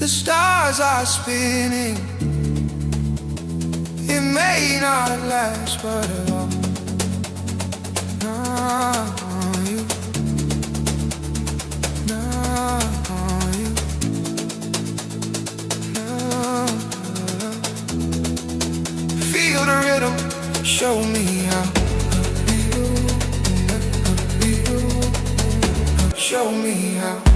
The stars are spinning. It may not last, but I'll know you, know you, know. Feel the rhythm, show me how. Show me how.